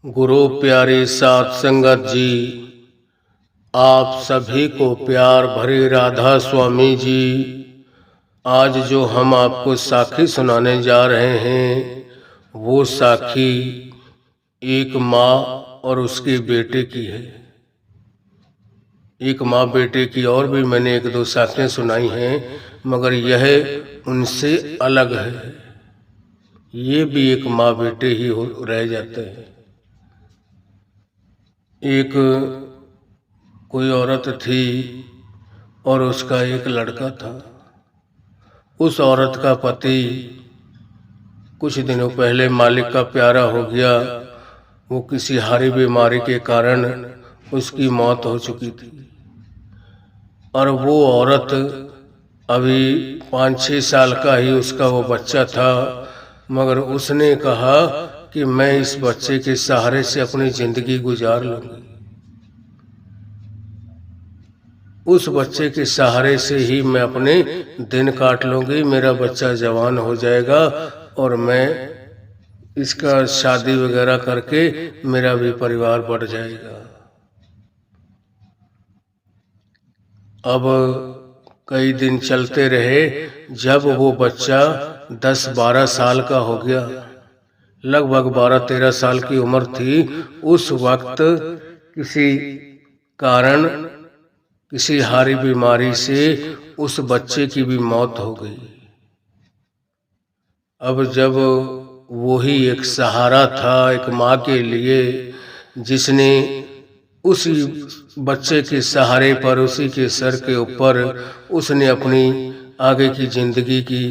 गुरु प्यारी सात संगत जी, आप सभी को प्यार भरी राधा स्वामी जी। आज जो हम आपको साखी सुनाने जा रहे हैं वो साखी एक माँ और उसके बेटे की है। एक माँ बेटे की और भी मैंने एक दो साखियाँ सुनाई हैं, मगर यह उनसे अलग है। ये भी एक माँ बेटे ही रह जाते हैं। एक कोई औरत थी और उसका एक लड़का था। उस औरत का पति कुछ दिनों पहले मालिक का प्यारा हो गया। वो किसी हारी बीमारी के कारण उसकी मौत हो चुकी थी और वो औरत अभी 5-6 साल का ही उसका वो बच्चा था, मगर उसने कहा कि मैं इस बच्चे के सहारे से अपनी जिंदगी गुजार लूंगी। उस बच्चे के सहारे से ही मैं अपने दिन काट लूंगी। मेरा बच्चा जवान हो जाएगा और मैं इसका शादी वगैरह करके मेरा भी परिवार बढ़ जाएगा। अब कई दिन चलते रहे। जब वो बच्चा 10-12 साल का हो गया, लगभग 12-13 साल की उम्र थी, उस वक्त किसी कारण किसी हारी बीमारी से उस बच्चे की भी मौत हो गई। अब जब वही एक सहारा था एक माँ के लिए, जिसने उसी बच्चे के सहारे पर, उसी के सर के ऊपर उसने अपनी आगे की जिंदगी की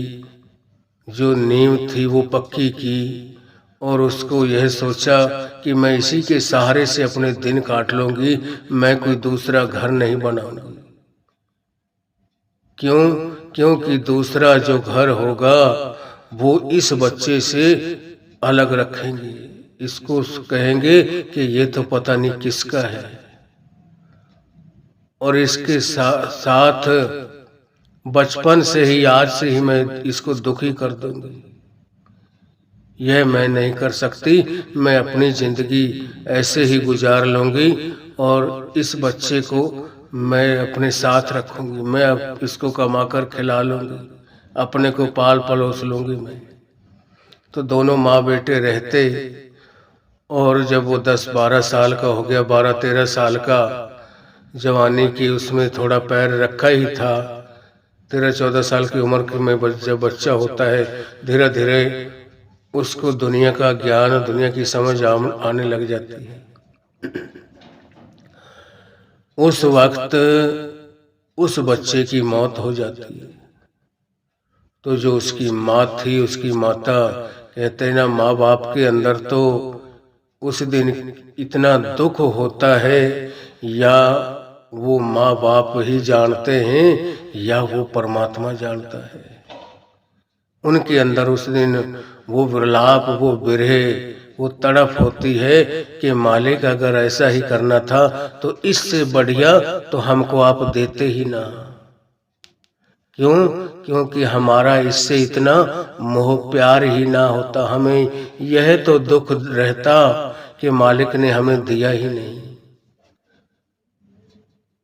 जो नींव थी वो पक्की की और उसको यह सोचा कि मैं इसी के सहारे से अपने दिन काट लूंगी, मैं कोई दूसरा घर नहीं बनाऊंगी। क्योंकि दूसरा जो घर होगा वो इस बच्चे से अलग रखेंगे। इसको कहेंगे कि ये तो पता नहीं किसका है और इसके साथ बचपन से ही, आज से ही मैं इसको दुखी कर दूंगी। यह मैं नहीं कर सकती। मैं अपनी जिंदगी ऐसे ही गुजार लूंगी और इस बच्चे को मैं अपने साथ रखूंगी। मैं अब इसको कमा कर खिला लूंगी, अपने को पाल पलोस लूंगी मैं। तो दोनों माँ बेटे रहते और जब वो 10-12 साल का हो गया, 12-13 साल का, जवानी की उसमें थोड़ा पैर रखा ही था। 13-14 साल की उम्र में जब बच्चा होता है, धीरे धीरे उसको दुनिया का ज्ञान, दुनिया की समझ आने लग जाती है। उस वक्त उस बच्चे की मौत हो जाती है। तो जो उसकी माँ थी, उसकी माता, कहते ना माँ बाप के अंदर तो उस दिन इतना दुख होता है, या वो माँ बाप ही जानते हैं या वो परमात्मा जानता है। उनके अंदर उस दिन वो विलाप, वो विरह, वो तड़प होती है कि मालिक अगर ऐसा ही करना था तो इससे बढ़िया तो हमको आप देते ही ना। क्योंकि हमारा इससे इतना मोह प्यार ही ना होता। हमें यह तो दुख रहता कि मालिक ने हमें दिया ही नहीं।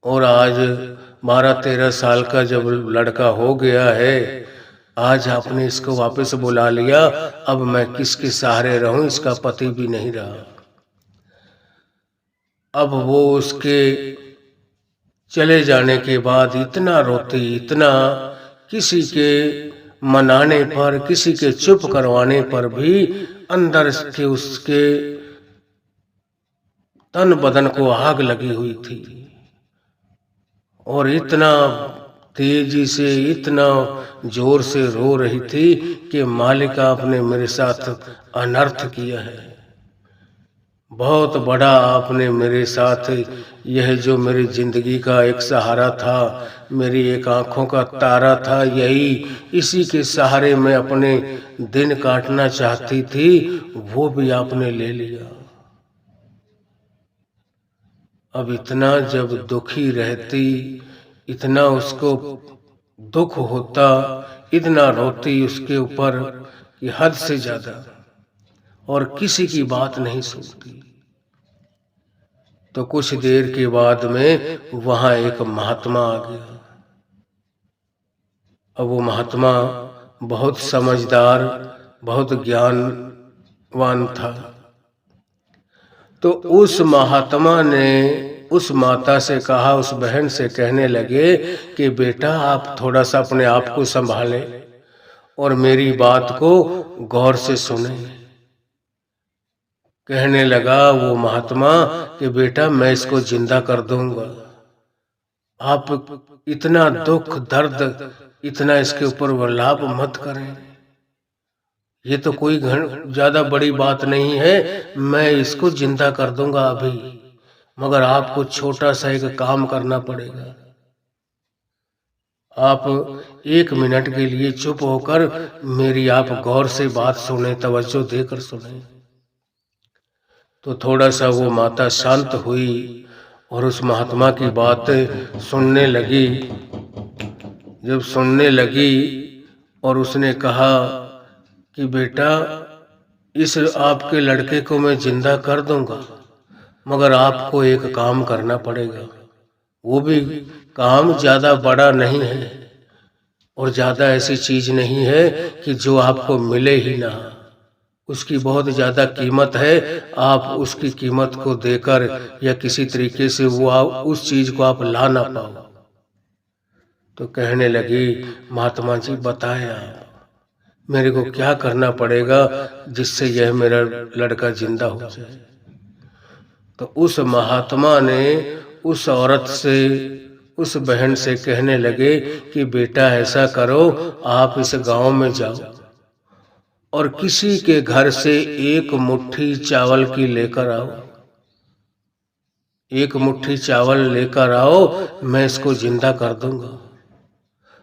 और आज 12-13 साल का जब लड़का हो गया है, आज आपने इसको वापस बुला लिया। अब मैं किसके सहारे रहूं? इसका पति भी नहीं रहा। अब वो उसके चले जाने के बाद इतना रोती, इतना, किसी के मनाने पर, किसी के चुप करवाने पर भी अंदर के उसके तन बदन को आग लगी हुई थी और इतना तेजी से, इतना जोर से रो रही थी कि मालिक आपने मेरे साथ अनर्थ किया है। बहुत बड़ा आपने मेरे साथ, यह जो मेरी जिंदगी का एक सहारा था, मेरी एक आंखों का तारा था, यही इसी के सहारे मैं अपने दिन काटना चाहती थी, वो भी आपने ले लिया। अब इतना जब दुखी रहती, इतना उसको दुख होता, इतना रोती उसके ऊपर कि हद से ज्यादा, और किसी की बात नहीं सुनती। तो कुछ देर के बाद में वहां एक महात्मा आ गया। अब वो महात्मा बहुत समझदार, बहुत ज्ञानवान था। तो उस महात्मा ने उस माता से कहा, उस बहन से कहने लगे कि बेटा आप थोड़ा सा अपने आप को संभालें और मेरी बात को गौर से सुने। कहने लगा वो महात्मा कि बेटा मैं इसको जिंदा कर दूंगा, आप इतना दुख दर्द इतना इसके ऊपर विलाप मत करें, ये तो कोई ज्यादा बड़ी बात नहीं है, मैं इसको जिंदा कर दूंगा अभी, मगर आपको छोटा सा एक काम करना पड़ेगा। आप 1 मिनट के लिए चुप होकर मेरी आप गौर से बात सुने, तवज्जो देकर सुने। तो थोड़ा सा वो माता शांत हुई और उस महात्मा की बात सुनने लगी। जब सुनने लगी और उसने कहा कि बेटा इस आपके लड़के को मैं जिंदा कर दूंगा, मगर आपको एक काम करना पड़ेगा। वो भी काम ज्यादा बड़ा नहीं है और ज्यादा ऐसी चीज नहीं है कि जो आपको मिले ही ना, उसकी बहुत ज्यादा कीमत है। आप उसकी कीमत को देकर या किसी तरीके से वो उस चीज को आप ला ना पाओ। तो कहने लगी महात्मा जी बताएं आप, मेरे को क्या करना पड़ेगा जिससे यह मेरा लड़का जिंदा हो जाए। तो उस महात्मा ने उस औरत से, उस बहन से कहने लगे कि बेटा ऐसा करो, आप इस गांव में जाओ और किसी के घर से 1 मुट्ठी चावल की लेकर आओ, 1 मुट्ठी चावल लेकर आओ, मैं इसको जिंदा कर दूंगा,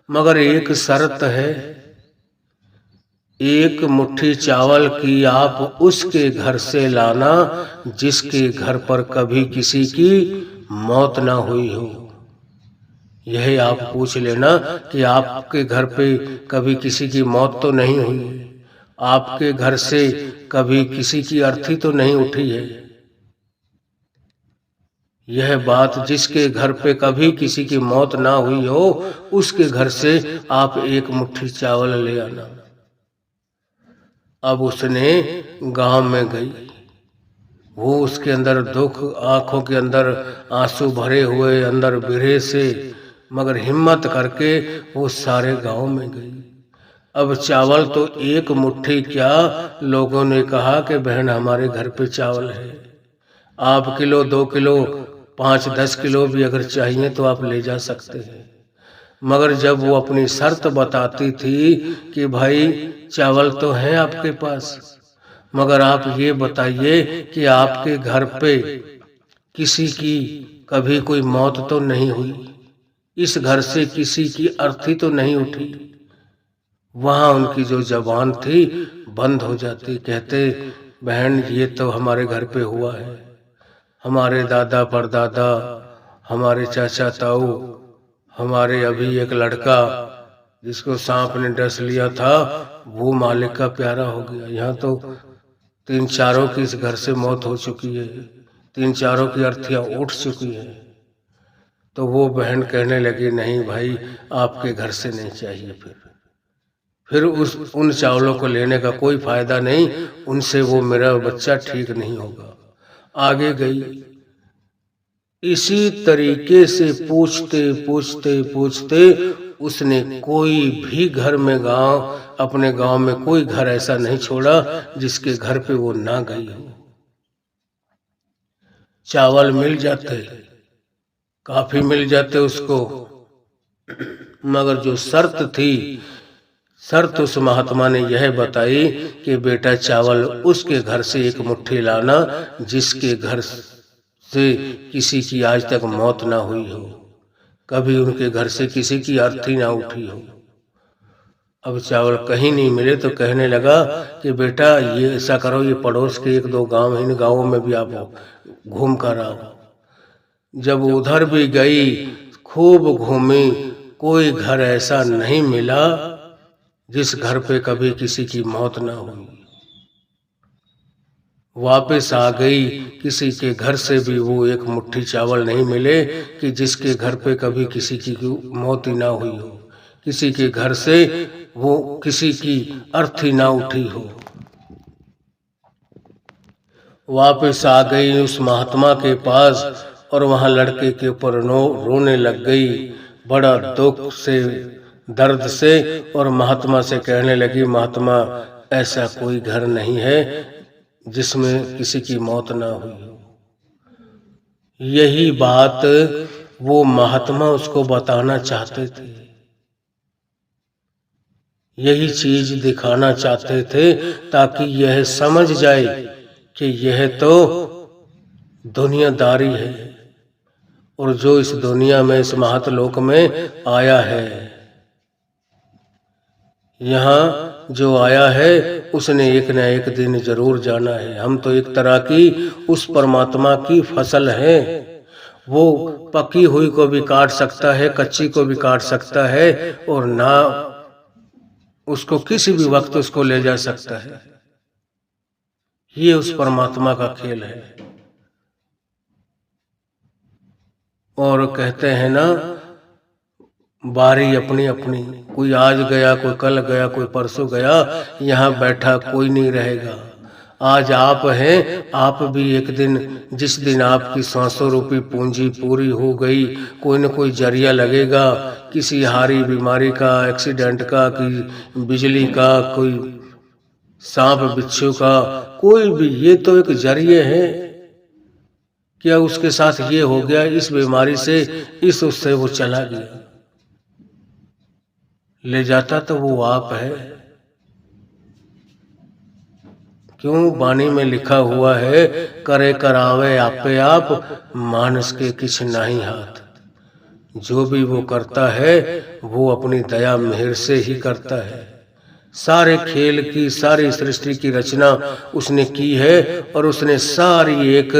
मगर एक शर्त है, 1 मुट्ठी चावल की आप उसके घर से लाना जिसके घर पर कभी किसी की मौत ना हुई हो। यही आप पूछ लेना कि आपके घर पे कभी किसी की मौत तो नहीं हुई, आपके घर से कभी किसी की अर्थी तो नहीं उठी है। यह बात जिसके घर पे कभी किसी की मौत ना हुई हो, उसके घर से आप 1 मुट्ठी चावल ले आना। अब उसने गांव में गई, वो उसके अंदर दुख, आंखों के अंदर आंसू भरे हुए, अंदर बिरहे से, मगर हिम्मत करके वो सारे गांव में गई। अब चावल तो 1 मुट्ठी क्या, लोगों ने कहा कि बहन हमारे घर पे चावल है, आप किलो 2 किलो 5-10 किलो भी अगर चाहिए तो आप ले जा सकते हैं। मगर जब वो अपनी शर्त बताती थी कि भाई चावल तो है आपके पास, मगर आप ये बताइए कि आपके घर पे किसी की कभी कोई मौत तो नहीं हुई, इस घर से किसी की अर्थी तो नहीं उठी। वहां उनकी जो जबान थी बंद हो जाती। कहते बहन ये तो हमारे घर पे हुआ है, हमारे दादा परदादा, हमारे चाचा ताऊ, हमारे अभी एक लड़का जिसको सांप ने डस लिया था वो मालिक का प्यारा हो गया। यहाँ तो 3-4 की इस घर से मौत हो चुकी है, 3-4 की अर्थियां उठ चुकी है। तो वो बहन कहने लगी नहीं भाई आपके घर से नहीं चाहिए, फिर उन चावलों को लेने का कोई फायदा नहीं, उनसे वो मेरा बच्चा ठीक नहीं होगा। आगे गई, इसी तरीके से पूछते पूछते पूछते उसने कोई भी घर में अपने गांव में कोई घर ऐसा नहीं छोड़ा जिसके घर पे वो ना गई हो। चावल मिल जाते, काफी मिल जाते उसको, मगर जो शर्त थी, शर्त उस महात्मा ने यह बताई कि बेटा चावल उसके घर से 1 मुट्ठी लाना जिसके घर से किसी की आज तक मौत ना हुई हो, कभी उनके घर से किसी की अर्थी ना उठी हो। अब चावल कहीं नहीं मिले तो कहने लगा कि बेटा ये ऐसा करो, ये पड़ोस के 1-2 गांव, इन गांवों में भी आप घूम कर आओ। जब उधर भी गई, खूब घूमी, कोई घर ऐसा नहीं मिला जिस घर पे कभी किसी की मौत ना हुई। वापस आ गई। किसी के घर से भी वो एक मुट्ठी चावल नहीं मिले कि जिसके घर पे कभी किसी की मौत ही ना हुई हो, किसी के घर से वो किसी की अर्थी ना उठी हो। वापस आ गई उस महात्मा के पास और वहां लड़के के ऊपर रोने लग गई, बड़ा दुख से, दर्द से, और महात्मा से कहने लगी, महात्मा ऐसा कोई घर नहीं है जिसमें किसी की मौत ना हुई हो। यही बात वो महात्मा उसको बताना चाहते थे, यही चीज दिखाना चाहते थे ताकि यह समझ जाए कि यह तो दुनियादारी है और जो इस दुनिया में, इस महतलोक में आया है, यहाँ जो आया है उसने एक न एक दिन जरूर जाना है। हम तो एक तरह की उस परमात्मा की फसल है। वो पकी हुई को भी काट सकता है, कच्ची को भी काट सकता है, और ना उसको किसी भी वक्त उसको ले जा सकता है। ये उस परमात्मा का खेल है। और कहते हैं ना, बारी अपनी अपनी, कोई आज गया, कोई कल गया, कोई परसों गया, यहाँ बैठा कोई नहीं रहेगा। आज आप हैं, आप भी एक दिन, जिस दिन आपकी सांसों रूपी पूंजी पूरी हो गई, कोई न कोई जरिया लगेगा, किसी हारी बीमारी का, एक्सीडेंट का, कि बिजली का, कोई सांप बिच्छू का, कोई भी, ये तो एक जरिए है। क्या उसके साथ ये हो गया, इस बीमारी से, इस उससे वो चला गया, ले जाता तो वो आप है। क्यों? वाणी में लिखा हुआ है, करे करावे आपे आप, मानस के किछ नहीं हाथ। जो भी वो करता है वो अपनी दया मेहर से ही करता है। सारे खेल की, सारी सृष्टि की रचना उसने की है और उसने सारी एक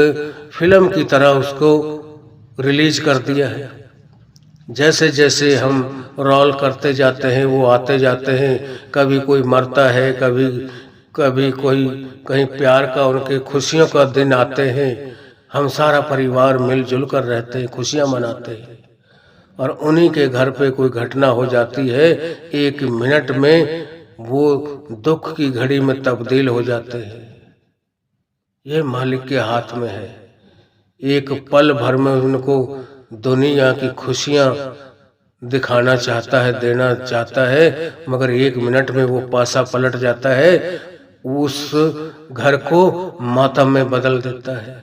फिल्म की तरह उसको रिलीज कर दिया है। जैसे जैसे हम रोल करते जाते हैं वो आते जाते हैं, कभी कोई मरता है, कभी कोई कहीं प्यार का, उनके खुशियों का दिन आते हैं, हम सारा परिवार मिलजुल कर रहते हैं, खुशियां मनाते हैं, और उन्हीं के घर पे कोई घटना हो जाती है, एक मिनट में वो दुख की घड़ी में तब्दील हो जाते हैं। ये मालिक के हाथ में है। एक पल भर में उनको दुनिया की खुशियां दिखाना चाहता है, देना चाहता है, मगर एक मिनट में वो पासा पलट जाता है, उस घर को मातम में बदल देता है।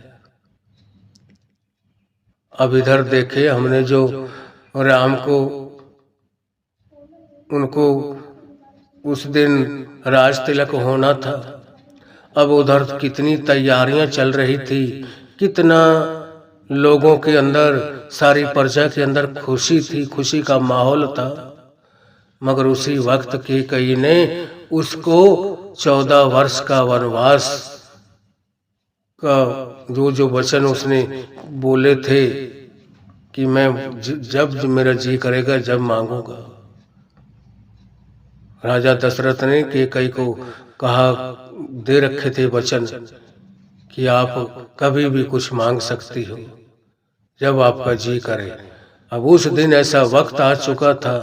अब इधर देखे हमने जो राम को, उनको उस दिन राज तिलक होना था, अब उधर कितनी तैयारियां चल रही थी, कितना लोगों के अंदर, सारी प्रजा के अंदर खुशी थी, खुशी का माहौल था, मगर उसी वक्त कैकेयी ने उसको 14 वर्ष का वनवास का जो वचन उसने बोले थे कि मैं जब मेरा जी करेगा, जब मांगूंगा। राजा दशरथ ने कैकेयी को कहा, दे रखे थे वचन कि आप कभी भी कुछ मांग सकती हो, जब आपका जी करे। अब उस दिन ऐसा वक्त आ चुका था,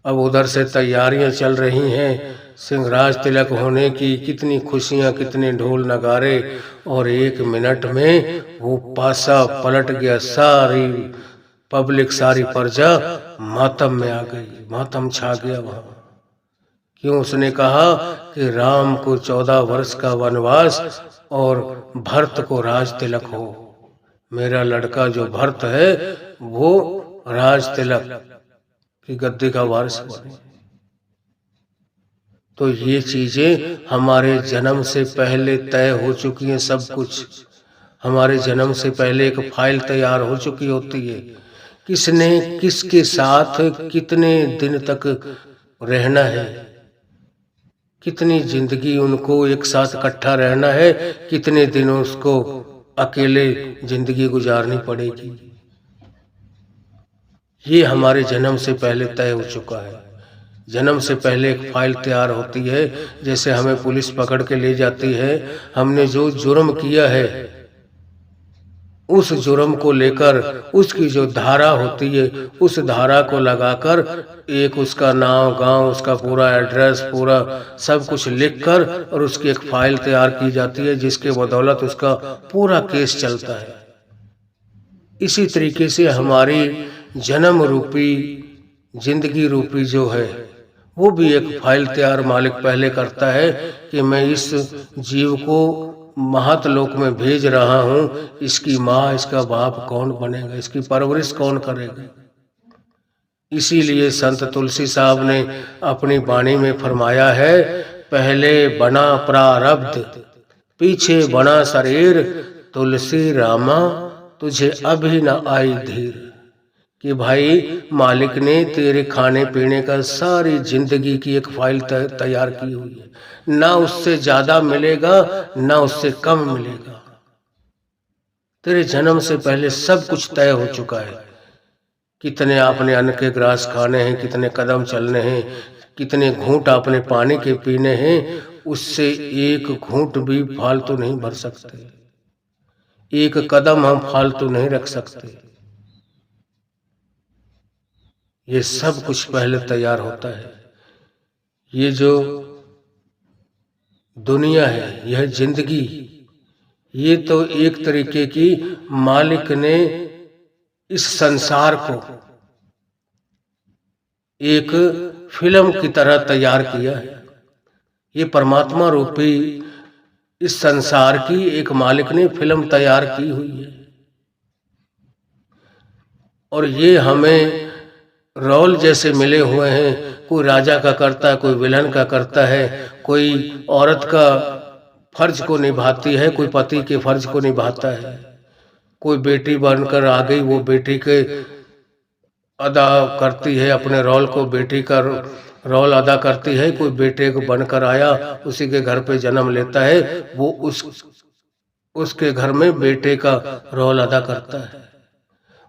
अब उधर से तैयारियां चल रही हैं सिंहराज तिलक होने की, कितनी खुशियां, कितने ढोल नगारे, और एक मिनट में वो पासा पलट गया। सारी पब्लिक, सारी प्रजा मातम में आ गई, मातम छा गया वहां। क्यों? उसने कहा कि राम को 14 वर्ष का वनवास और भरत को राज तिलक हो। मेरा लड़का जो भरत है वो राज तिलक की गद्दी का वारिस बने। तो ये चीजें हमारे जन्म से पहले तय हो चुकी हैं। सब कुछ हमारे जन्म से पहले एक फाइल तैयार हो चुकी होती है, किसने किसके साथ कितने दिन तक रहना है, कितनी जिंदगी उनको एक साथ इकट्ठा रहना है, कितने दिनों उसको अकेले जिंदगी गुजारनी पड़ेगी। ये हमारे जन्म से पहले तय हो चुका है। जन्म से पहले एक फाइल तैयार होती है। जैसे हमें पुलिस पकड़ के ले जाती है, हमने जो जुर्म किया है उस जुर्म को लेकर उसकी जो धारा होती है उस धारा को लगाकर एक उसका नाम, गांव, उसका पूरा एड्रेस, पूरा सब कुछ लिखकर और उसकी एक फाइल तैयार की जाती है, जिसके बदौलत उसका पूरा केस चलता है। इसी तरीके से हमारी जन्म रूपी, जिंदगी रूपी जो है वो भी एक फाइल तैयार मालिक पहले करता है कि मैं इस जीव को महतलोक में भेज रहा हूँ, इसकी माँ, इसका बाप कौन बनेगा, इसकी परवरिश कौन करेगा। इसीलिए संत तुलसी साहब ने अपनी वाणी में फरमाया है, पहले बना प्रारब्ध पीछे बना शरीर, तुलसी रामा तुझे अभी न आई धीर। कि भाई मालिक ने तेरे खाने पीने का सारी जिंदगी की एक फाइल तैयार की हुई है, ना उससे ज्यादा मिलेगा ना उससे कम मिलेगा। तेरे जन्म से पहले सब कुछ तय हो चुका है। कितने आपने अन्न के ग्रास खाने हैं, कितने कदम चलने हैं, कितने घूंट आपने पानी के पीने हैं, उससे एक घूंट भी फालतू नहीं भर सकते, एक कदम हम फालतू नहीं रख सकते। ये सब कुछ पहले तैयार होता है। ये जो दुनिया है, यह जिंदगी, ये तो एक तरीके की मालिक ने इस संसार को एक फिल्म की तरह तैयार किया है। ये परमात्मा रूपी इस संसार की एक मालिक ने फिल्म तैयार की हुई है, और ये हमें रोल जैसे मिले हुए हैं। कोई राजा का करता है, कोई विलन का करता है, कोई औरत का फर्ज को निभाती है, कोई पति के फर्ज को निभाता है, कोई बेटी बनकर आ गई, वो बेटी के अदा करती है, अपने रोल को बेटी का रोल अदा करती है। कोई बेटे को बनकर आया, उसी के घर पे जन्म लेता है, वो उसके घर में बेटे का रोल अदा करता है।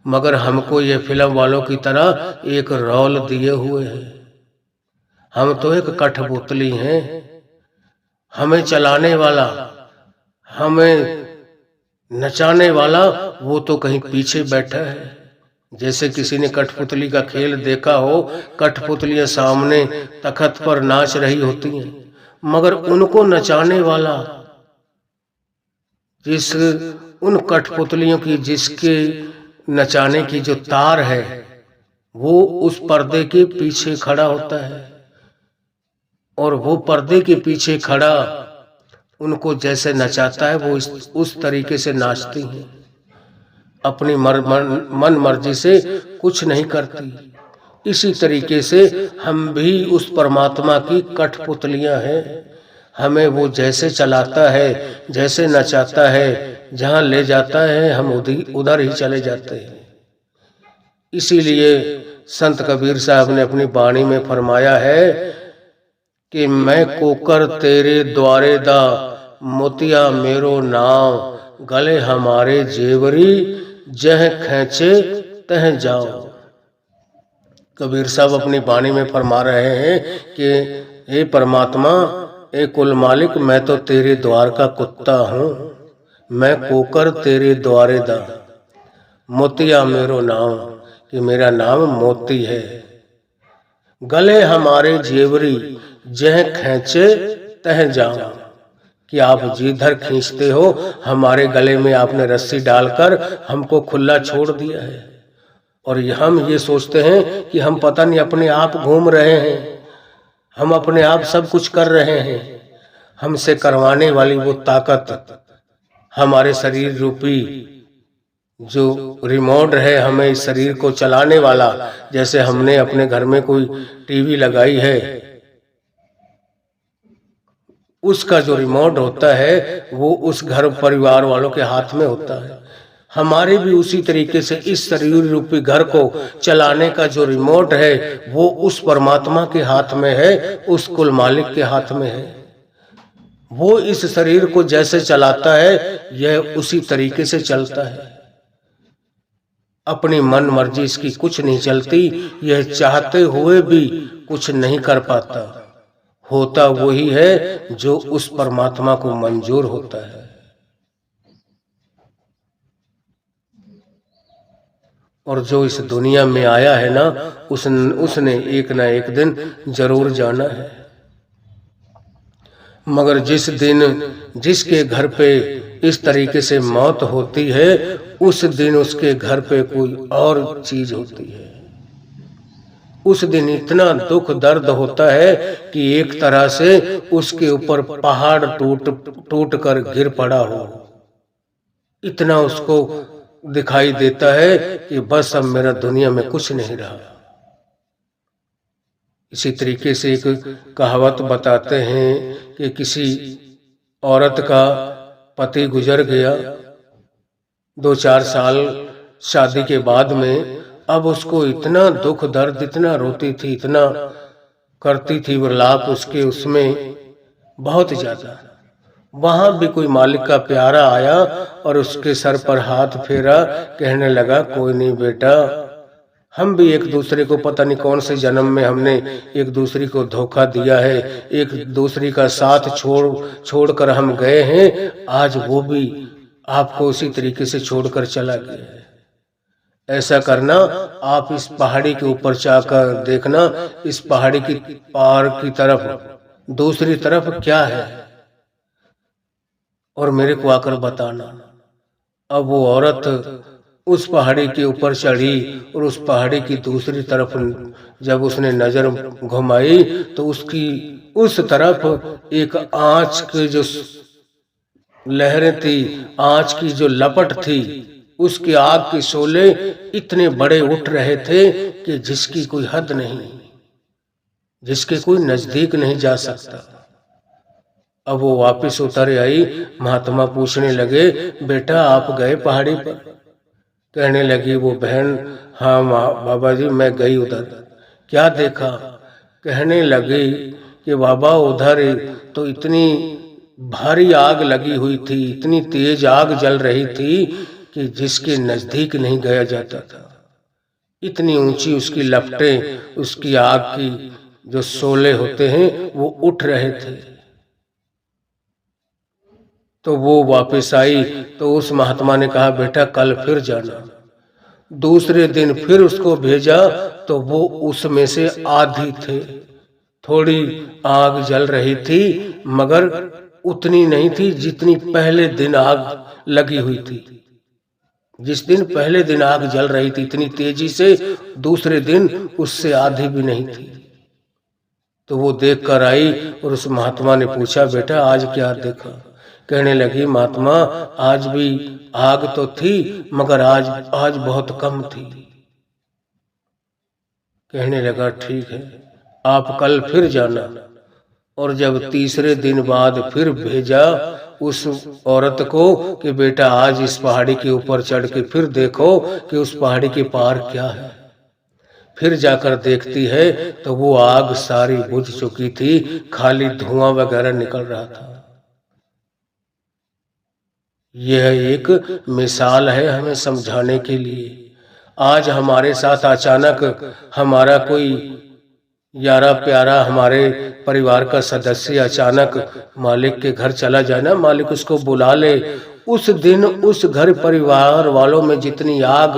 मगर हमको ये फिल्म वालों की तरह एक रोल दिए हुए हैं। हम तो एक कठपुतली हैं। हमें चलाने वाला, हमें नचाने वाला वो तो कहीं पीछे बैठा है। जैसे किसी ने कठपुतली का खेल देखा हो, कठपुतलियां सामने तखत पर नाच रही होती हैं, मगर उनको नचाने वाला, जिस उन कठपुतलियों की जिसके नचाने की जो तार है, वो उस पर्दे के पीछे खड़ा होता है, और वो पर्दे के पीछे खड़ा उनको जैसे नचाता है, वो उस तरीके से नाचती हैं। अपनी मन मर्जी से कुछ नहीं करती। इसी तरीके से हम भी उस परमात्मा की कठपुतलियां हैं। हमें वो जैसे चलाता है, जैसे नचाता है, जहां ले जाता है हम उधर ही चले जाते हैं। इसीलिए संत कबीर साहब ने अपनी वाणी में फरमाया है कि मैं कोकर तेरे द्वारे दा, मोतिया मेरो नाम, गले हमारे जेवरी, जह खैचे तह जाओ। कबीर साहब अपनी वाणी में फरमा रहे हैं कि हे परमात्मा, ए कुल मालिक, मैं तो तेरे द्वार का कुत्ता हूँ, मैं कोकर तेरे द्वारे दा, मोतिया मेरो नाम, कि मेरा नाम मोती है। गले हमारे जेवरी, जह खैचे तह जाओ, कि आप जिधर खींचते हो, हमारे गले में आपने रस्सी डालकर हमको खुला छोड़ दिया है। और हम ये सोचते हैं कि हम पता नहीं अपने आप घूम रहे हैं, हम अपने आप सब कुछ कर रहे हैं। हमसे करवाने वाली वो ताकत, हमारे शरीर रूपी जो रिमोट है, हमें इस शरीर को चलाने वाला, जैसे हमने अपने घर में कोई टीवी लगाई है, उसका जो रिमोट होता है वो उस घर परिवार वालों के हाथ में होता है। हमारे भी उसी तरीके से इस शरीर रूपी घर को चलाने का जो रिमोट है वो उस परमात्मा के हाथ में है, उस कुल मालिक के हाथ में है। वो इस शरीर को जैसे चलाता है, यह उसी तरीके से चलता है। अपनी मन मर्जी इसकी कुछ नहीं चलती। यह चाहते हुए भी कुछ नहीं कर पाता, होता वही है जो उस परमात्मा को मंजूर होता है। और जो इस दुनिया में आया है ना, उसने एक ना एक दिन जरूर जाना है। मगर जिस दिन जिसके घर पे इस तरीके से मौत होती है, उस दिन उसके घर पे कोई और चीज होती है। उस दिन इतना दुख दर्द होता है कि एक तरह से उसके ऊपर पहाड़ टूट कर गिर पड़ा हो, इतना उसको दिखाई देता है कि बस अब मेरा दुनिया में कुछ नहीं रहा। इसी तरीके से एक कहावत बताते हैं कि किसी औरत का पति गुजर गया 2-4 साल शादी के बाद में। अब उसको इतना दुख दर्द, इतना रोती थी, इतना करती थी विलाप उसके उसमें बहुत ज्यादा। वहां भी कोई मालिक का प्यारा आया और उसके सर पर हाथ फेरा, कहने लगा कोई नहीं बेटा, हम भी एक दूसरे को पता नहीं कौन से जन्म में हमने एक दूसरे को धोखा दिया है, एक दूसरे का साथ छोड़कर हम गए हैं, आज वो भी आपको उसी तरीके से छोड़कर चला गया है। ऐसा करना, आप इस पहाड़ी के ऊपर जाकर देखना, इस पहाड़ी की पार की तरफ दूसरी तरफ क्या है, और मेरे को आकर बताना। अब वो औरत उस पहाड़ी के ऊपर चढ़ी और उस पहाड़ी की दूसरी तरफ जब उसने नजर घुमाई तो उसकी उस तरफ एक आंच की जो लहरें थी, आंच की जो लपट थी, उसके आग के शोले इतने बड़े उठ रहे थे कि जिसकी कोई हद नहीं, जिसके कोई नजदीक नहीं जा सकता। अब वो वापस उतर आई। महात्मा पूछने लगे, बेटा आप गए पहाड़ी पर? कहने लगी वो बहन, हाँ बाबा जी मैं गई उधर। क्या देखा? कहने लगी कि बाबा उधर तो इतनी भारी आग लगी हुई थी, इतनी तेज आग जल रही थी कि जिसके नजदीक नहीं गया जाता था। इतनी ऊंची उसकी लपटें, उसकी आग की जो शोले होते हैं वो उठ रहे थे। तो वो वापस आई तो उस महात्मा ने कहा बेटा कल फिर जाना। दूसरे दिन फिर उसको भेजा तो वो उसमें से आधी थे। थोड़ी आग जल रही थी मगर उतनी नहीं थी जितनी पहले दिन आग लगी हुई थी। जिस दिन पहले दिन आग जल रही थी इतनी तेजी से, दूसरे दिन उससे आधी भी नहीं थी। तो वो देख कर आई और उस महात्मा ने पूछा बेटा आज क्या देखा? कहने लगी महात्मा आज भी आग तो थी मगर आज बहुत कम थी। कहने लगा ठीक है आप कल फिर जाना। और जब तीसरे दिन बाद फिर भेजा उस औरत को कि बेटा आज इस पहाड़ी के ऊपर चढ़ के फिर देखो कि उस पहाड़ी के पार क्या है। फिर जाकर देखती है तो वो आग सारी बुझ चुकी थी, खाली धुआं वगैरह निकल रहा था। यह एक मिसाल है हमें समझाने के लिए। आज हमारे साथ अचानक हमारा कोई यारा प्यारा, हमारे परिवार का सदस्य अचानक मालिक के घर चला जाए ना, मालिक उसको बुला ले, उस दिन उस घर परिवार वालों में जितनी आग,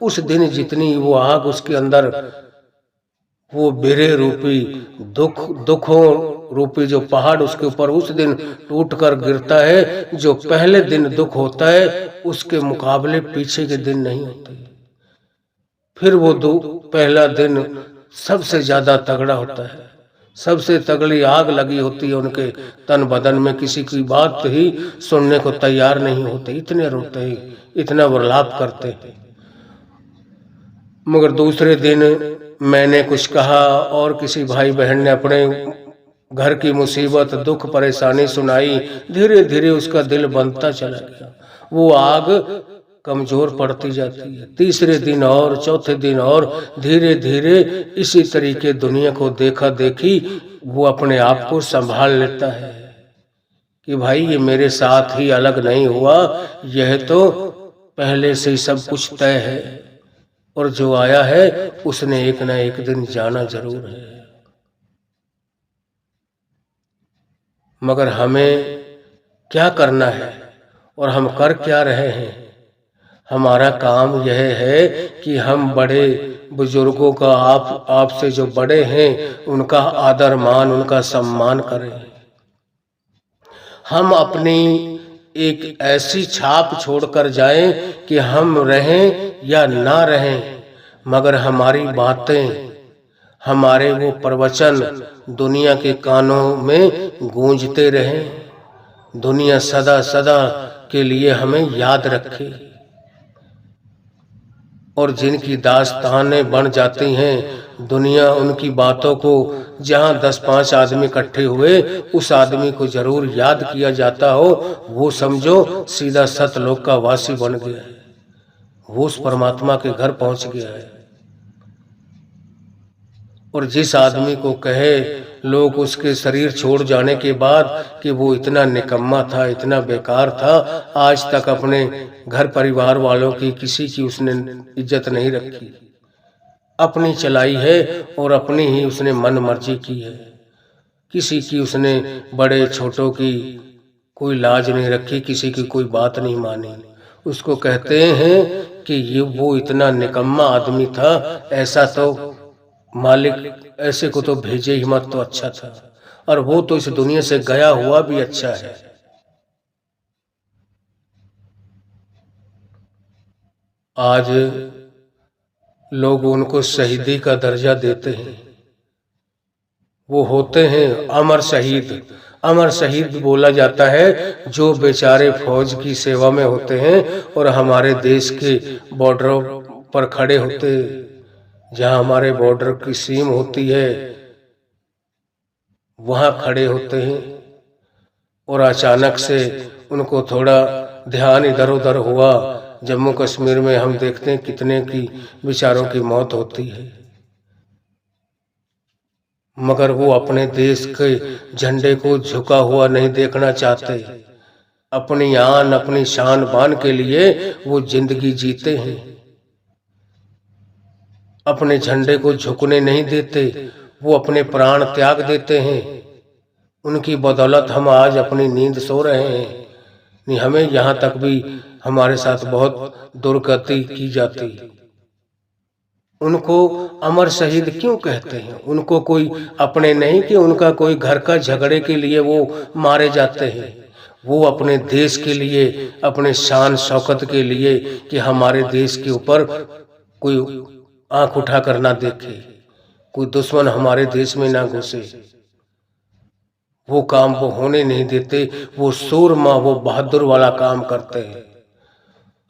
उस दिन जितनी वो आग उसके अंदर, वो बेरे रूपी दुखों रूपी जो पहाड़ उसके ऊपर उस दिन टूट कर गिरता है, जो पहले दिन दुख होता है उसके मुकाबले पीछे के दिन नहीं होते। फिर वो पहला दिन सबसे ज्यादा तगड़ा होता है, सबसे तगड़ी आग लगी होती है उनके तन बदन में, किसी की बात ही सुनने को तैयार नहीं होते, इतने रोते हैं, इतना विलाप करते हैं। मगर दूसरे दिन मैंने कुछ कहा और किसी भाई बहन ने अपने घर की मुसीबत दुख परेशानी सुनाई, धीरे धीरे उसका दिल बनता चला गया, वो आग कमजोर पड़ती जाती है। तीसरे दिन और चौथे दिन और धीरे धीरे इसी तरीके दुनिया को देखा देखी वो अपने आप को संभाल लेता है कि भाई ये मेरे साथ ही अलग नहीं हुआ, यह तो पहले से ही सब कुछ तय है और जो आया है उसने एक ना एक दिन जाना जरूर है। मगर हमें क्या करना है और हम कर क्या रहे हैं? हमारा काम यह है कि हम बड़े बुजुर्गों का, आपसे जो बड़े हैं उनका आदर मान, उनका सम्मान करें। हम अपनी एक ऐसी छाप छोड़कर जाएं कि हम रहें या ना रहें, मगर हमारी बातें, हमारे वो प्रवचन दुनिया के कानों में गूंजते रहें, दुनिया सदा सदा के लिए हमें याद रखे। और जिनकी दास्तानें बन जाती हैं, दुनिया उनकी बातों को, जहां 10-5 आदमी इकट्ठे हुए उस आदमी को जरूर याद किया जाता हो, वो समझो सीधा सतलोक का वासी बन गया है, वो उस परमात्मा के घर पहुंच गया है। और जिस आदमी को कहे लोग उसके शरीर छोड़ जाने के बाद कि वो इतना निकम्मा था, इतना बेकार था, आज तक अपने घर परिवार वालों की किसी की उसने इज्जत नहीं रखी, अपनी चलाई है और अपनी ही उसने मन मर्जी की है, किसी की उसने बड़े छोटों की कोई लाज नहीं रखी, किसी की कोई बात नहीं मानी। उसको कहते हैं कि ये वो इतना निकम्मा आदमी था, ऐसा तो मालिक ऐसे को तो भेजे ही मत, तो अच्छा था, और वो तो इस दुनिया से गया हुआ भी अच्छा है। आज लोग उनको शहीदी का दर्जा देते हैं, वो होते हैं अमर शहीद। अमर शहीद बोला जाता है जो बेचारे फौज की सेवा में होते हैं और हमारे देश के बॉर्डरों पर खड़े होते, जहां हमारे बॉर्डर की सीम होती है वहां खड़े होते हैं, और अचानक से उनको थोड़ा ध्यान इधर उधर हुआ। जम्मू कश्मीर में हम देखते हैं कितने की बेचारों की मौत होती है, मगर वो अपने देश के झंडे को झुका हुआ नहीं देखना चाहते। अपनी आन, अपनी शान बान के लिए वो जिंदगी जीते हैं, अपने झंडे को झुकने नहीं देते, वो अपने प्राण त्याग देते हैं। उनकी बदौलत हम आज अपनी नींद सो रहे हैं, नहीं हमें यहाँ तक भी हमारे साथ बहुत दुर्गति की जाती। उनको अमर शहीद क्यों कहते हैं? उनको कोई अपने नहीं कि उनका कोई घर का झगड़े के लिए वो मारे जाते हैं, वो अपने देश के लिए, अपने शान शौकत के लिए, कि हमारे देश के ऊपर कोई आंख उठा कर ना देखे, कोई दुश्मन हमारे देश में ना घुसे, वो काम वो होने नहीं देते। वो सूरमा, वो बहादुर वाला काम करते हैं।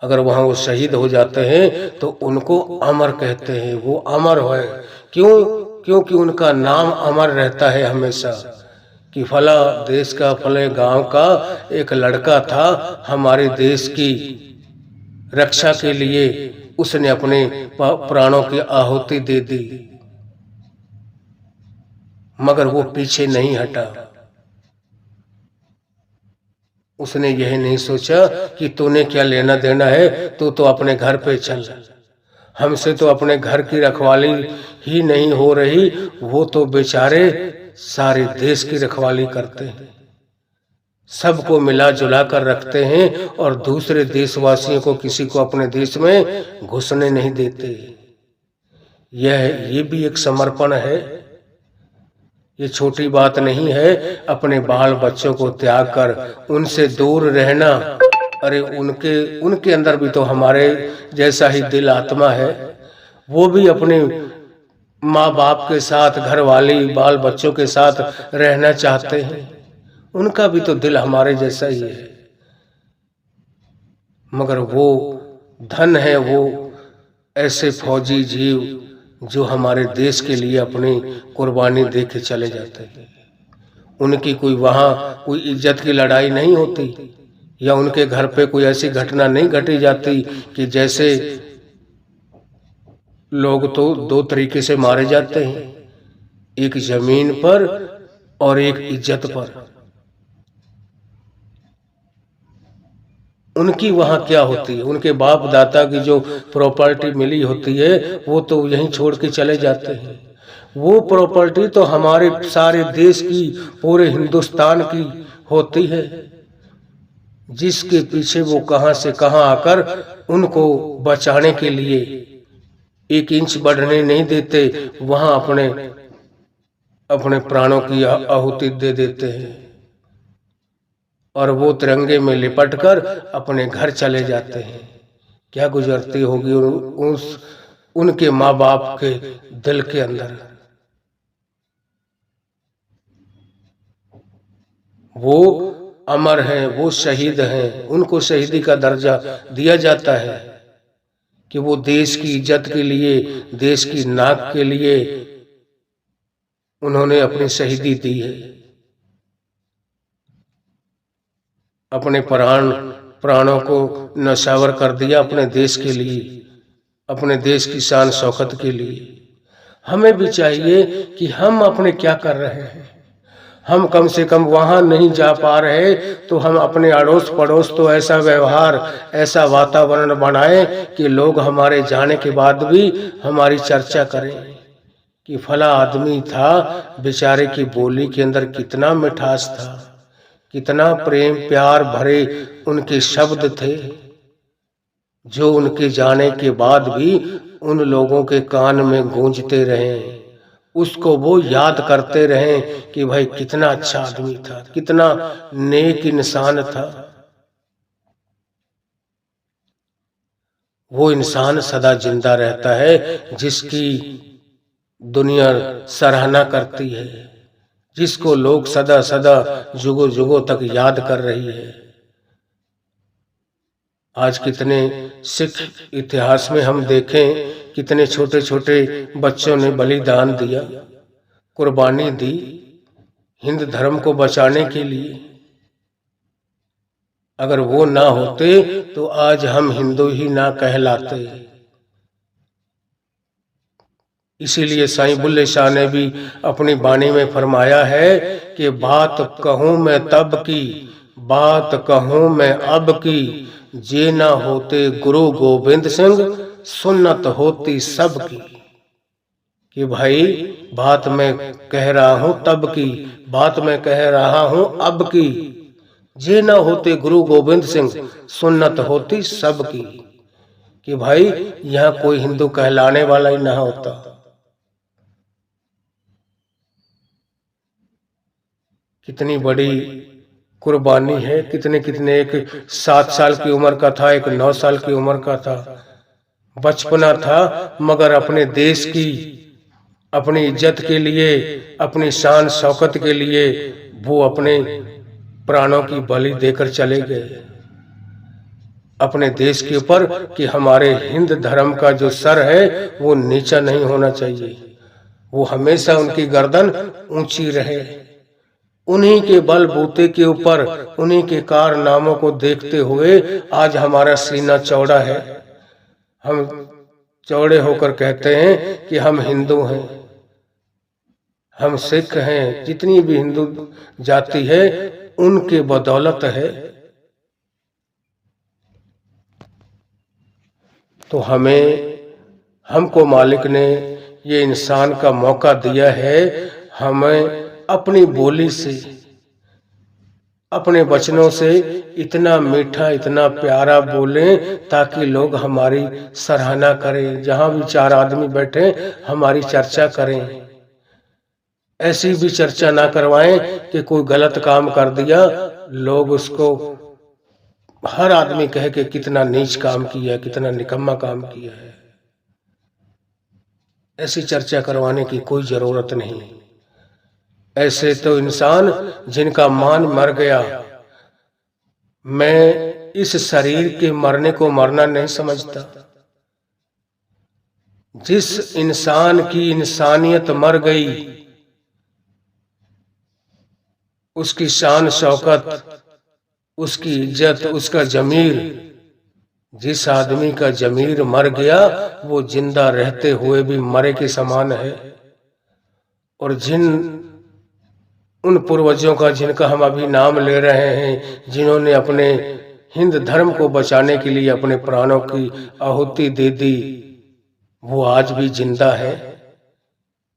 अगर वहां वो शहीद हो जाते हैं तो उनको अमर कहते हैं, वो अमर है। क्यों? क्योंकि उनका नाम अमर रहता है हमेशा, कि फला देश का, फले गांव का एक लड़का था, हमारे देश की रक्षा के लिए उसने अपने प्राणों की आहुति दे दी, मगर वो पीछे नहीं हटा। उसने यह नहीं सोचा कि तूने क्या लेना देना है, तू तो अपने घर पे चल, हमसे तो अपने घर की रखवाली ही नहीं हो रही। वो तो बेचारे सारे देश की रखवाली करते हैं, सबको मिला जुला कर रखते हैं, और दूसरे देशवासियों को, किसी को अपने देश में घुसने नहीं देते। ये भी एक समर्पण है, ये छोटी बात नहीं है। अपने बाल बच्चों को त्याग कर उनसे दूर रहना, अरे उनके अंदर भी तो हमारे जैसा ही दिल आत्मा है, वो भी अपने माँ बाप के साथ, घर वाली बाल बच्चों के साथ रहना चाहते हैं, उनका भी तो दिल हमारे जैसा ही है, मगर वो धन है वो ऐसे फौजी जीव जो हमारे देश के लिए अपनी कुर्बानी दे के चले जाते हैं। उनकी कोई वहां कोई इज्जत की लड़ाई नहीं होती, या उनके घर पे कोई ऐसी घटना नहीं घटी जाती कि जैसे लोग तो दो तरीके से मारे जाते हैं, एक जमीन पर और एक इज्जत पर। उनकी वहां क्या होती है? उनके बाप दादा की जो प्रॉपर्टी मिली होती है वो तो यहीं छोड़ के चले जाते हैं। वो प्रॉपर्टी तो हमारे सारे देश की, पूरे हिंदुस्तान की होती है, जिसके पीछे वो कहां से कहां आकर उनको बचाने के लिए 1 इंच बढ़ने नहीं देते, वहां अपने अपने प्राणों की आहुति दे देते हैं और वो तिरंगे में लिपट कर अपने घर चले जाते हैं। क्या गुजरती होगी उनके माँ बाप के दिल के अंदर। वो अमर हैं, वो शहीद हैं, उनको शहीदी का दर्जा दिया जाता है कि वो देश की इज्जत के लिए, देश की नाक के लिए उन्होंने अपनी शहीदी दी है। अपने प्राणों को नौछावर कर दिया अपने देश के लिए, अपने देश की शान शौकत के लिए। हमें भी चाहिए कि हम अपने क्या कर रहे हैं। हम कम से कम वहां नहीं जा पा रहे तो हम अपने अड़ोस पड़ोस तो ऐसा व्यवहार, ऐसा वातावरण बनाएं कि लोग हमारे जाने के बाद भी हमारी चर्चा करें कि फला आदमी था, बेचारे की बोली के अंदर कितना मिठास था, कितना प्रेम प्यार भरे उनके शब्द थे, जो उनके जाने के बाद भी उन लोगों के कान में गूंजते रहे। उसको वो याद करते रहे कि भाई कितना अच्छा आदमी था, कितना नेक इंसान था। वो इंसान सदा जिंदा रहता है जिसकी दुनिया सराहना करती है, जिसको लोग सदा सदा जुगों जुगों तक याद कर रही है। आज कितने सिख इतिहास में हम देखें, कितने छोटे छोटे बच्चों ने बलिदान दिया, कुर्बानी दी हिंद धर्म को बचाने के लिए। अगर वो ना होते तो आज हम हिंदू ही ना कहलाते। इसीलिए साईं बुल्ले शाह ने भी अपनी वाणी में फरमाया है कि बात कहूं मैं तब की, बात कहूं मैं अब की, जे ना होते गुरु गोविंद सिंह, सुन्नत होती सबकी। कि भाई बात मैं कह रहा हूं तब की, बात मैं कह रहा हूं अब की, जे ना होते गुरु गोविंद सिंह, सुन्नत होती सबकी। कि भाई यहाँ कोई हिंदू कहलाने वाला ही ना होता। कितनी बड़ी कुर्बानी है। कितने कितने, एक 7 साल की उम्र का था, एक 9 साल की उम्र का था, बचपना था, मगर अपने देश की, अपनी इज्जत के लिए, अपनी शान शौकत के लिए वो अपने प्राणों की बलि देकर चले गए अपने देश के ऊपर कि हमारे हिंद धर्म का जो सर है वो नीचा नहीं होना चाहिए, वो हमेशा उनकी गर्दन ऊंची रहे। उन्हीं के बलबूते के ऊपर, उन्हीं के कारनामों को देखते हुए आज हमारा सीना चौड़ा है। हम चौड़े होकर कहते हैं कि हम हिंदू हैं, हम सिख हैं। जितनी भी हिंदू जाति है उनके बदौलत है। तो हमको मालिक ने ये इंसान का मौका दिया है, हमें अपनी बोली से, अपने वचनों से इतना मीठा, इतना प्यारा बोलें ताकि लोग हमारी सराहना करें। जहां भी 4 आदमी बैठे हमारी चर्चा करें। ऐसी भी चर्चा ना करवाएं कि कोई गलत काम कर दिया, लोग उसको हर आदमी कहे कि कितना नीच काम किया, कितना निकम्मा काम किया है। ऐसी चर्चा करवाने की कोई जरूरत नहीं। ऐसे तो इंसान जिनका मान मर गया, मैं इस शरीर के मरने को मरना नहीं समझता। जिस इंसान की इंसानियत मर गई, उसकी शान शौकत, उसकी इज्जत, उसका जमीर, जिस आदमी का जमीर मर गया वो जिंदा रहते हुए भी मरे के समान है। और उन पूर्वजों का जिनका हम अभी नाम ले रहे हैं, जिन्होंने अपने हिंद धर्म को बचाने के लिए अपने प्राणों की आहुति दे दी, वो आज भी जिंदा है।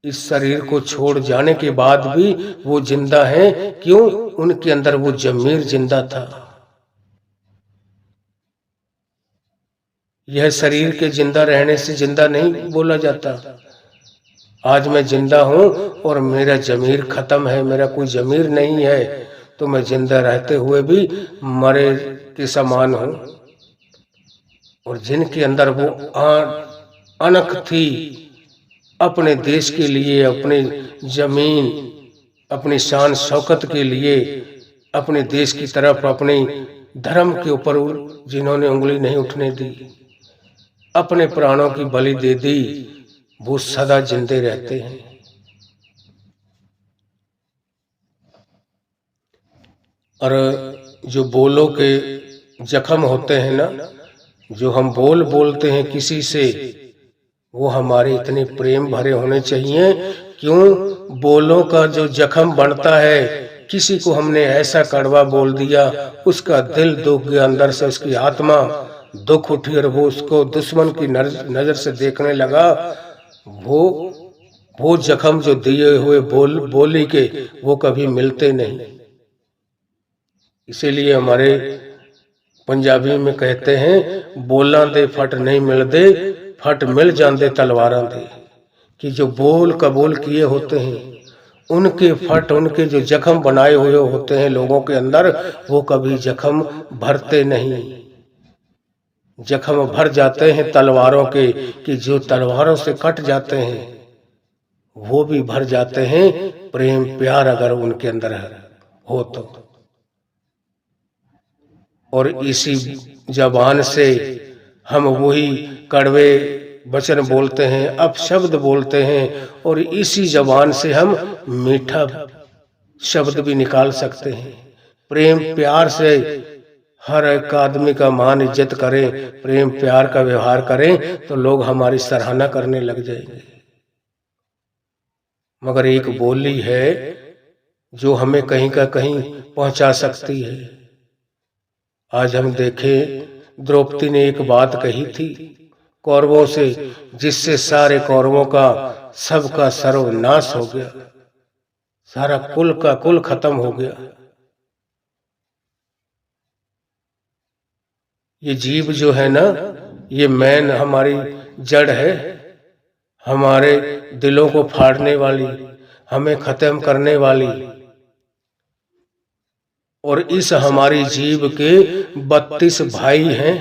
इस शरीर को छोड़ जाने के बाद भी वो जिंदा हैं। क्यों? उनके अंदर वो जमीर जिंदा था। यह शरीर के जिंदा रहने से जिंदा नहीं बोला जाता। आज मैं जिंदा हूं और मेरा जमीर खत्म है, मेरा कोई जमीर नहीं है, तो मैं जिंदा रहते हुए भी मरे के समान हूं। और जिनके अंदर वो अनख थी, अपने देश के लिए, अपनी जमीन, अपनी शान शौकत के लिए, अपने देश की तरफ, अपने धर्म के ऊपर जिन्होंने उंगली नहीं उठने दी, अपने प्राणों की बलि दे दी, वो सदा जिंदे रहते हैं। और जो बोलों के जख्म होते हैं ना, जो हम बोलते हैं किसी से, वो हमारे इतने प्रेम भरे होने चाहिए। क्यों? बोलों का जो जख्म बनता है, किसी को हमने ऐसा कड़वा बोल दिया, उसका दिल दुख गया, अंदर से उसकी आत्मा दुख उठी और वो उसको दुश्मन की नजर से देखने लगा। वो जख्म जो दिए हुए बोली के, वो कभी मिलते नहीं। इसीलिए हमारे पंजाबी में कहते हैं, बोला दे फट नहीं मिलते, फट मिल जाते तलवारां दे। कि जो बोल कबूल किए होते हैं, उनके फट, उनके जो जख्म बनाए हुए होते हैं लोगों के अंदर, वो कभी जख्म भरते नहीं। जख्म भर जाते हैं तलवारों के, कि जो तलवारों से कट जाते हैं वो भी भर जाते हैं प्रेम प्यार अगर उनके अंदर हो तो। और इसी जबान से हम वही कड़वे वचन बोलते हैं, अपशब्द बोलते हैं, और इसी जबान से हम मीठा शब्द भी निकाल सकते हैं। प्रेम प्यार से हर एक आदमी का मान इज्जत करें, प्रेम प्यार का व्यवहार करें, तो लोग हमारी सराहना करने लग जाएंगे। मगर एक बोली है जो हमें कहीं का कहीं पहुंचा सकती है। आज हम देखें, द्रौपदी ने एक बात कही थी कौरवों से, जिससे सारे कौरवों का सबका सर्वनाश हो गया, सारा कुल का कुल खत्म हो गया। ये जीव जो है ना, ये मैन हमारी जड़ है, हमारे दिलों को फाड़ने वाली, हमें खत्म करने वाली। और इस हमारी जीव के 32 भाई हैं।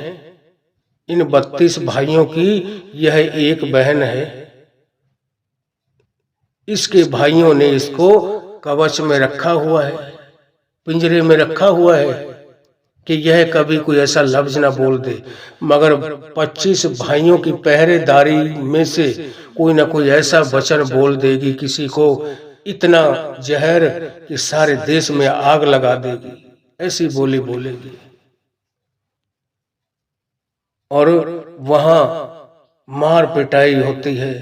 इन 32 भाइयों की यह एक बहन है। इसके भाइयों ने इसको कवच में रखा हुआ है, पिंजरे में रखा हुआ है, कि यह कभी कोई ऐसा लफ्ज ना बोल दे। मगर 25 भाइयों की पहरेदारी में से कोई ना कोई ऐसा वचन बोल देगी किसी को, इतना जहर कि सारे देश में आग लगा देगी, ऐसी बोली बोलेगी। और वहां मार पिटाई होती है,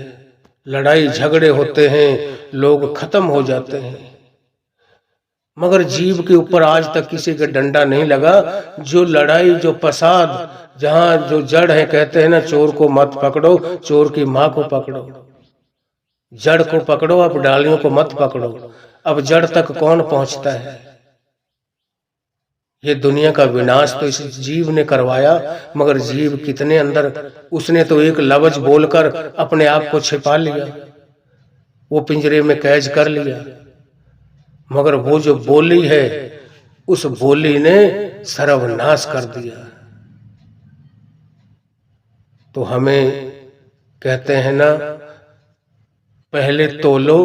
लड़ाई झगड़े होते हैं, लोग खत्म हो जाते हैं। मगर जीव के ऊपर आज तक किसी का डंडा नहीं लगा। जो लड़ाई, जो फसाद, जहां जो जड़ है, कहते हैं ना, चोर को मत पकड़ो, चोर की मां को पकड़ो। जड़ को पकड़ो, अब डालियों को मत पकड़ो। अब जड़ तक कौन पहुंचता है? ये दुनिया का विनाश तो इस जीव ने करवाया। मगर जीव कितने अंदर, उसने तो एक लफ्ज बोलकर अपने आप को छिपा लिया, वो पिंजरे में कैद कर लिया। मगर वो जो बोली है, उस बोली ने सर्वनाश कर दिया। तो हमें कहते हैं ना, पहले तोलो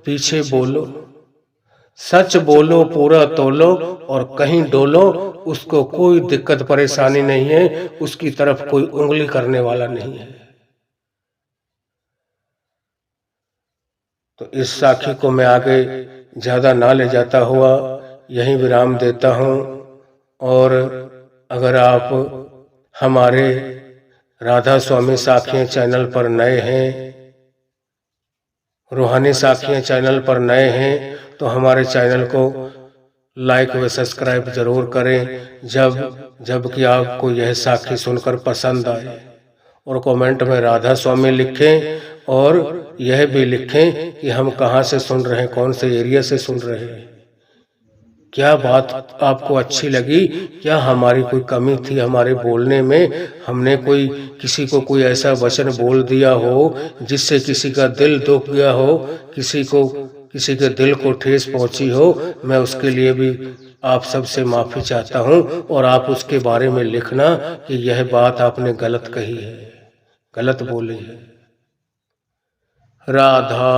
पीछे बोलो, सच बोलो पूरा तोलो, और कहीं डोलो, उसको कोई दिक्कत परेशानी नहीं है, उसकी तरफ कोई उंगली करने वाला नहीं है। तो इस साखी को मैं आगे ज्यादा ना ले जाता हुआ यहीं विराम देता हूं। और अगर आप हमारे राधा स्वामी साखियां चैनल पर नए हैं, रूहानी साखियां चैनल पर नए हैं, तो हमारे चैनल को लाइक व सब्सक्राइब जरूर करें, जबकि आपको यह साखी सुनकर पसंद आए। और कमेंट में राधा स्वामी लिखें, और यह भी लिखें कि हम कहाँ से सुन रहे हैं, कौन से एरिया से सुन रहे हैं, क्या बात आपको अच्छी लगी, क्या हमारी कोई कमी थी हमारे बोलने में, हमने कोई किसी को कोई ऐसा वचन बोल दिया हो जिससे किसी का दिल दुख गया हो, किसी के दिल को ठेस पहुंची हो, मैं उसके लिए भी आप सबसे माफ़ी चाहता हूं और आप उसके बारे में लिखना कि यह बात आपने गलत कही है, गलत बोली है। राधा